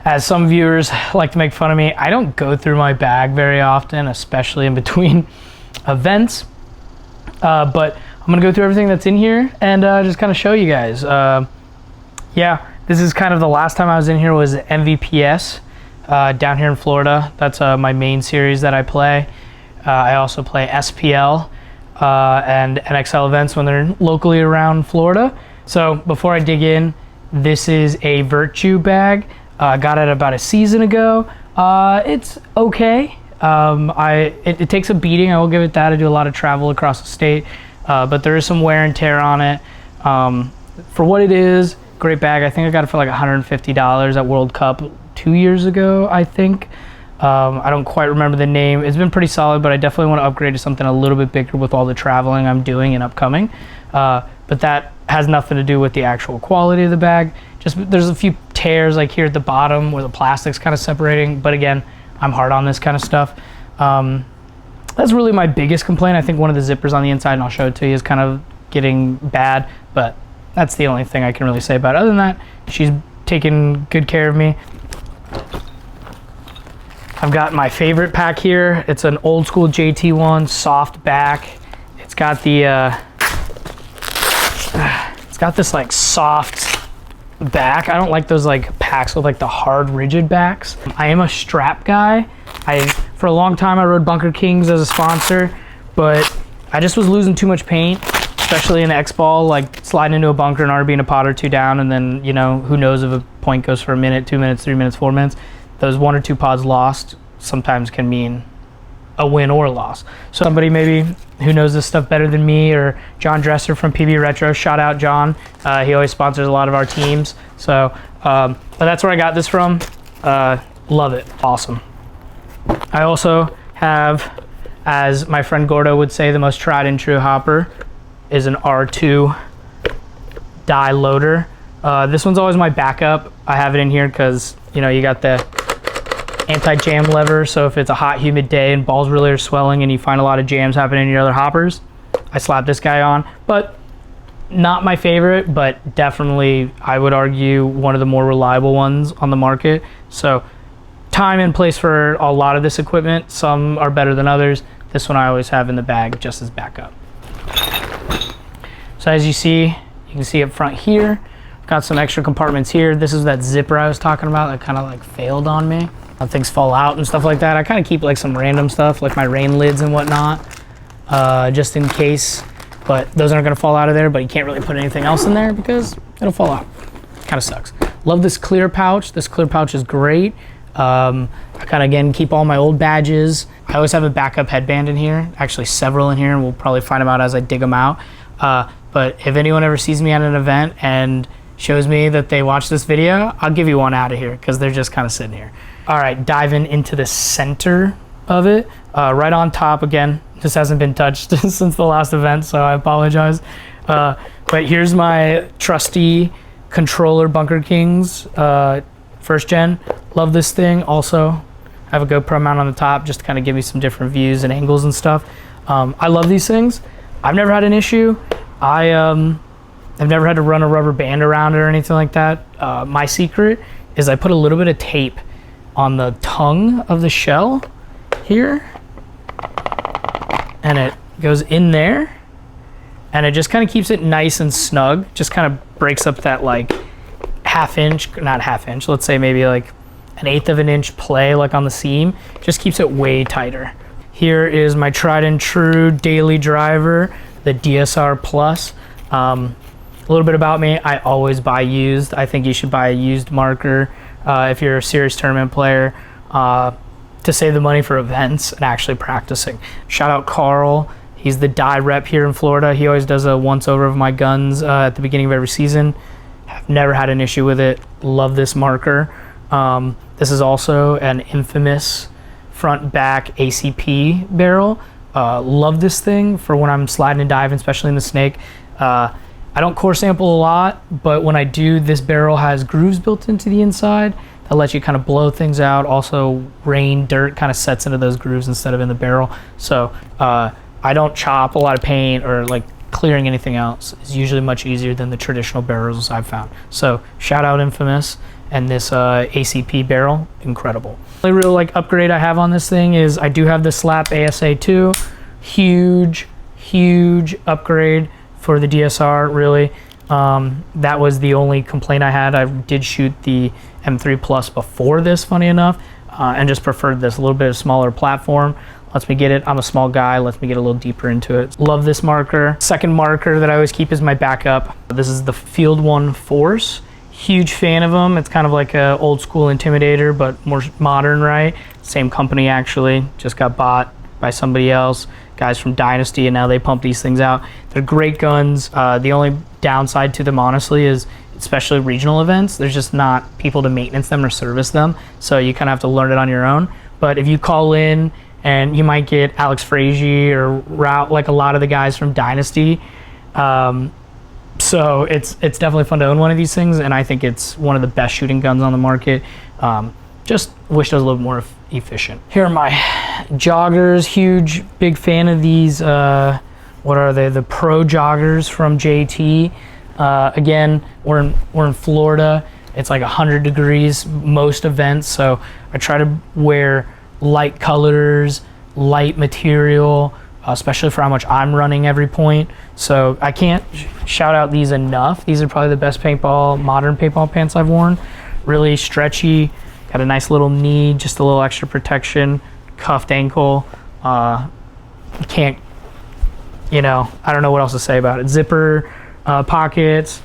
as some viewers like to make fun of me, I don't go through my bag very often, especially in between events. But I'm gonna go through everything that's in here and just kind of show you guys. Yeah, this is kind of the last time I was in here was MVPS down here in Florida. That's my main series that I play. I also play SPL and NXL events when they're locally around Florida. So before I dig in, this is a Virtue bag. I got it about a season ago. It's okay. It takes a beating, I will give it that. I do a lot of travel across the state, but there is some wear and tear on it. For what it is, great bag. I think I got it for like $150 at World Cup 2 years ago, I think. I don't quite remember the name. It's been pretty solid, but I definitely want to upgrade to something a little bit bigger with all the traveling I'm doing and upcoming. But that has nothing to do with the actual quality of the bag. Just there's a few tears like here at the bottom where the plastic's kind of separating. But again, I'm hard on this kind of stuff. That's really my biggest complaint. I think one of the zippers on the inside, and I'll show it to you, is kind of getting bad, but that's the only thing I can really say about it. Other than that, she's taking good care of me. I've got my favorite pack here. It's an old school JT1 soft back. It's got the it's got this like soft back. I don't like those like packs with like the hard rigid backs. I am a strap guy. For a long time I rode Bunker Kings as a sponsor, but I just was losing too much paint, especially in the X-Ball, like sliding into a bunker and already being a pot or two down, and then, you know, who knows if a point goes for a minute, 2 minutes, 3 minutes, 4 minutes. Those 1 or 2 pods lost sometimes can mean a win or a loss. So somebody maybe who knows this stuff better than me, or John Dresser from PB Retro, shout out John. He always sponsors a lot of our teams. So, but that's where I got this from. Love it, awesome. I also have, as my friend Gordo would say, the most tried and true hopper is an R2 die loader. This one's always my backup. I have it in here because, you know, you got the anti-jam lever, so if it's a hot, humid day and balls really are swelling and you find a lot of jams happening in your other hoppers, I slap this guy on. But not my favorite, but definitely, I would argue, one of the more reliable ones on the market. So time and place for a lot of this equipment. Some are better than others. This one I always have in the bag just as backup. So as you see, you can see up front here, I've got some extra compartments here. This is that zipper I was talking about that kind of like failed on me. Things fall out and stuff like that. I kind of keep like some random stuff like my rain lids and whatnot, just in case, but those aren't gonna fall out of there, but you can't really put anything else in there because it'll fall out. Kind of sucks. Love this clear pouch. This clear pouch is great. I kind of, again, keep all my old badges. I always have a backup headband in here, actually several in here, and we'll probably find them out as I dig them out. But if anyone ever sees me at an event and shows me that they watched this video, I'll give you one out of here because they're just kind of sitting here. All right, diving into the center of it. Right on top, again, this hasn't been touched since the last event, so I apologize. But here's my trusty controller Bunker Kings, first gen. Love this thing. Also, I have a GoPro mount on the top just to kind of give me some different views and angles and stuff. I love these things. I've never had an issue. I've never had to run a rubber band around it or anything like that. My secret is I put a little bit of tape on the tongue of the shell here, and it goes in there, and it just kind of keeps it nice and snug. Just kind of breaks up that like not half inch, let's say maybe like 1/8 of an inch play like on the seam. Just keeps it way tighter. Here is my tried and true daily driver, the DSR Plus. A little bit about me, I always buy used. I think you should buy a used marker if you're a serious tournament player, to save the money for events and actually practicing. Shout out Carl, he's the die rep here in Florida. He always does a once over of my guns at the beginning of every season. Have never had an issue with it. Love this marker. This is also an infamous front back ACP barrel. Love this thing for when I'm sliding and diving, especially in the snake. I don't core sample a lot, but when I do, this barrel has grooves built into the inside that let you kind of blow things out. Also, rain, dirt kind of sets into those grooves instead of in the barrel. So I don't chop a lot of paint, or like clearing anything else is usually much easier than the traditional barrels I've found. So shout out Infamous. and this ACP barrel, incredible. The only real like upgrade I have on this thing is I do have the Slap ASA2, huge upgrade for the DSR, really. That was the only complaint I had. I did shoot the M3 Plus before this, funny enough, and just preferred this, a little bit of smaller platform. Lets me get it, I'm a small guy, lets me get a little deeper into it. Love this marker. Second marker that I always keep is my backup. This is the Field 1 Force. Huge fan of them. It's kind of like a old school Intimidator, but more modern, right? Same company actually, just got bought by somebody else, guys from Dynasty, and now they pump these things out. They're great guns. The only downside to them, honestly, is especially regional events, there's just not people to maintenance them or service them, so you kind of have to learn it on your own. But if you call in, and you might get Alex Frazier or Route, like a lot of the guys from Dynasty. So it's definitely fun to own one of these things, and I think it's one of the best shooting guns on the market. Just wish it was a little more efficient. Here are my joggers. Big fan of these. What are they? The Pro joggers from JT. Again, we're in Florida. It's like 100 degrees most events, so I try to wear light colors, light material, especially for how much I'm running every point. So I can't shout out these enough. These are probably the best modern paintball pants I've worn. Really stretchy, got a nice little knee, just a little extra protection, cuffed ankle. Can't, I don't know what else to say about it. Zipper, pockets,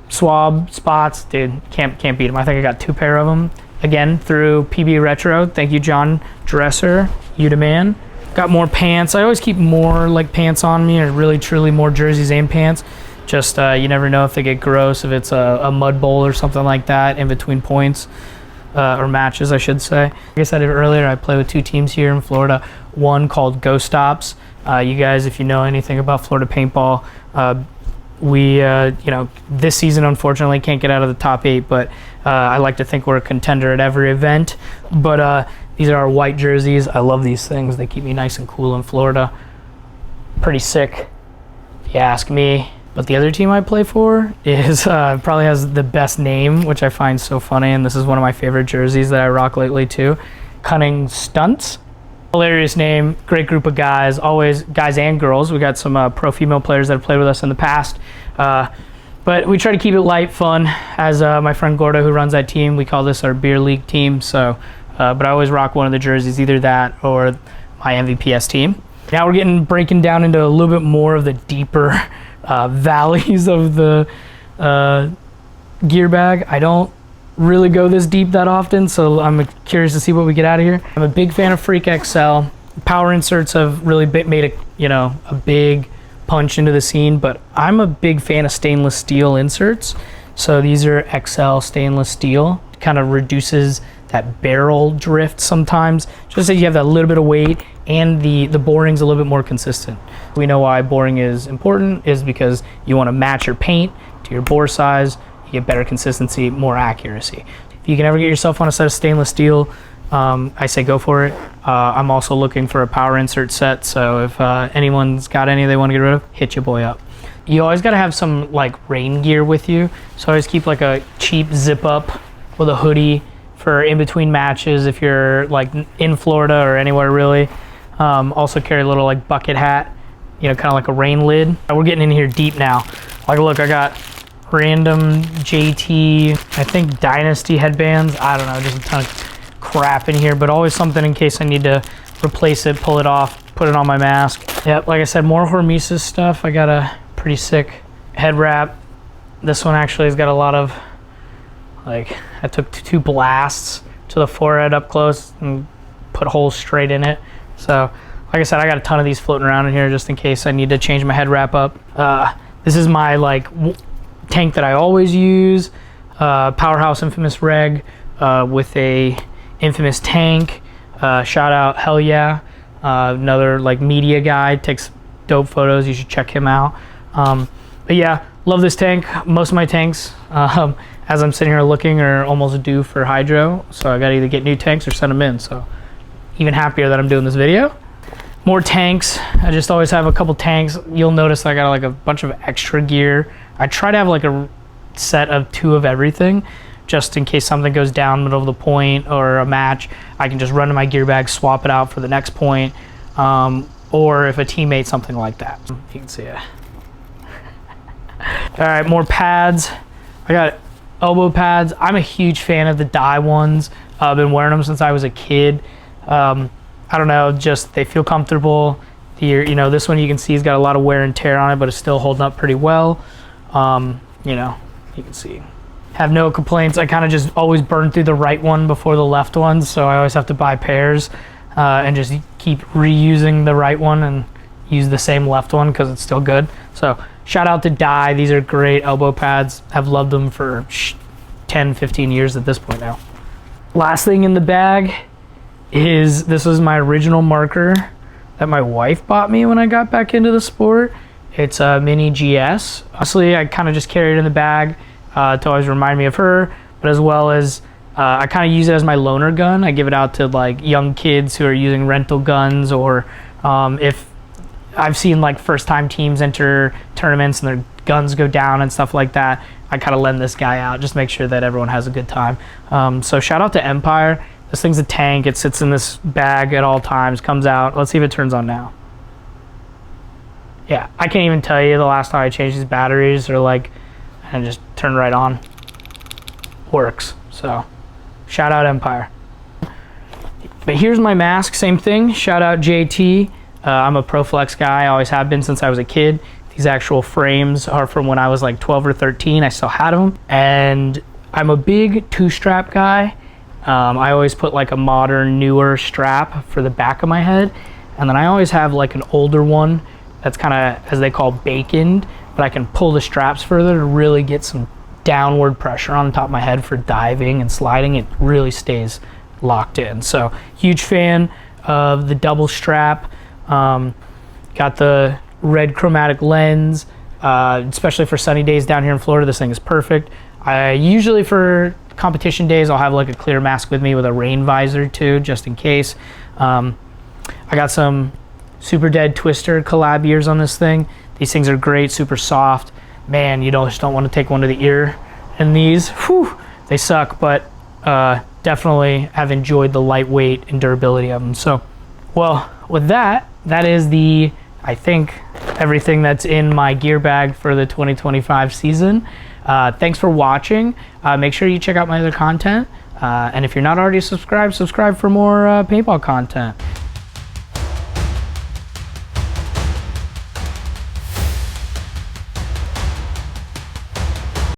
swab spots, dude, can't beat them. I think I got 2 pair of them. Again, through PB Retro. Thank you, John Dresser. You the man. Got more pants. I always keep more like pants on me, or really truly more jerseys and pants. Just you never know if they get gross, if it's a mud bowl or something like that in between points, or matches, I should say. Like I said earlier, I play with 2 teams here in Florida. One called Ghost Stops. You guys, if you know anything about Florida paintball, we, this season unfortunately can't get out of the top 8, but I like to think we're a contender at every event. But these are our white jerseys. I love these things. They keep me nice and cool in Florida. Pretty sick, if you ask me. But the other team I play for is probably has the best name, which I find so funny, and this is one of my favorite jerseys that I rock lately too. Cunning Stunts. Hilarious name, great group of guys, always guys and girls. We got some pro female players that have played with us in the past. But we try to keep it light, fun. As my friend Gordo, who runs that team, we call this our beer league team. So, but I always rock one of the jerseys, either that or my MVPS team. Now we're breaking down into a little bit more of the deeper valleys of the gear bag. I don't really go this deep that often, so I'm curious to see what we get out of here. I'm a big fan of Freak XL. Power inserts have really made a big punch into the scene, but I'm a big fan of stainless steel inserts. So these are XL stainless steel. Kind of reduces that barrel drift sometimes, just so you have that little bit of weight, and the boring's a little bit more consistent. We know why boring is important, is because you want to match your paint to your bore size. You get better consistency, more accuracy. If you can ever get yourself on a set of stainless steel, I say go for it. I'm also looking for a power insert set, so if anyone's got any they want to get rid of, hit your boy up. You always got to have some like rain gear with you, so I always keep like a cheap zip up with a hoodie for in between matches if you're like in Florida or anywhere really. Also carry a little like bucket hat, kind of like a rain lid. We're getting in here deep now. Like look, I got random JT, I think Dynasty headbands. I don't know, just a ton of crap in here, but always something in case I need to replace it, pull it off, put it on my mask. Yep, like I said, more Hormesis stuff. I got a pretty sick head wrap. This one actually has got a lot of, like, I took 2 blasts to the forehead up close and put holes straight in it. So, like I said, I got a ton of these floating around in here just in case I need to change my head wrap up. This is my, like, tank that I always use. Powerhouse Infamous Reg with a Infamous tank. Shout out Hell Yeah, another like media guy, takes dope photos. You should check him out. But yeah, love this tank. Most of my tanks, as I'm sitting here looking, are almost due for hydro, so I gotta either get new tanks or send them in. So even happier that I'm doing this video. More tanks. I just always have a couple tanks. You'll notice I got like a bunch of extra gear. I try to have like a set of 2 of everything. just in case something goes down middle of the point or a match. I can just run to my gear bag, swap it out for the next point, or if a teammate, something like that. You can see it. All right, more pads. I got elbow pads. I'm a huge fan of the dye ones. I've been wearing them since I was a kid. I don't know, just they feel comfortable. This one you can see has got a lot of wear and tear on it, but it's still holding up pretty well. You can see. Have no complaints. I kind of just always burn through the right one before the left one, so I always have to buy pairs and just keep reusing the right one and use the same left one because it's still good. So shout out to Dye. These are great elbow pads. I've loved them for 10, 15 years at this point now. Last thing in the bag is, this was my original marker that my wife bought me when I got back into the sport. It's a mini GS. Honestly, I kind of just carry it in the bag to always remind me of her, but as well as I kind of use it as my loaner gun. I give it out to like young kids who are using rental guns, or if I've seen like first time teams enter tournaments and their guns go down and stuff like that, I kind of lend this guy out, just make sure that everyone has a good time. So shout out to Empire. This thing's a tank. It sits in this bag at all times, comes out. Let's see if it turns on now. Yeah, I can't even tell you the last time I changed these batteries, or like, and just turn right on. Works. So shout out Empire. But here's my mask, same thing. Shout out JT. I'm a ProFlex guy. I always have been since I was a kid. These actual frames are from when I was like 12 or 13. I still had them. And I'm a big two-strap guy. I always put like a modern, newer strap for the back of my head. And then I always have like an older one that's kind of, as they call, baconed, but I can pull the straps further to really get some downward pressure on the top of my head for diving and sliding. It really stays locked in. So huge fan of the double strap. Got the red chromatic lens, especially for sunny days down here in Florida. This thing is perfect. I usually, for competition days, I'll have like a clear mask with me with a rain visor too, just in case. I got some Super Dead Twister collab ears on this thing. These things are great, super soft. Man, you just don't want to take one to the ear. And these, whew, they suck, but definitely have enjoyed the lightweight and durability of them. So, well, with that is I think, everything that's in my gear bag for the 2025 season. Thanks for watching. Make sure you check out my other content. And if you're not already subscribed, subscribe for more paintball content.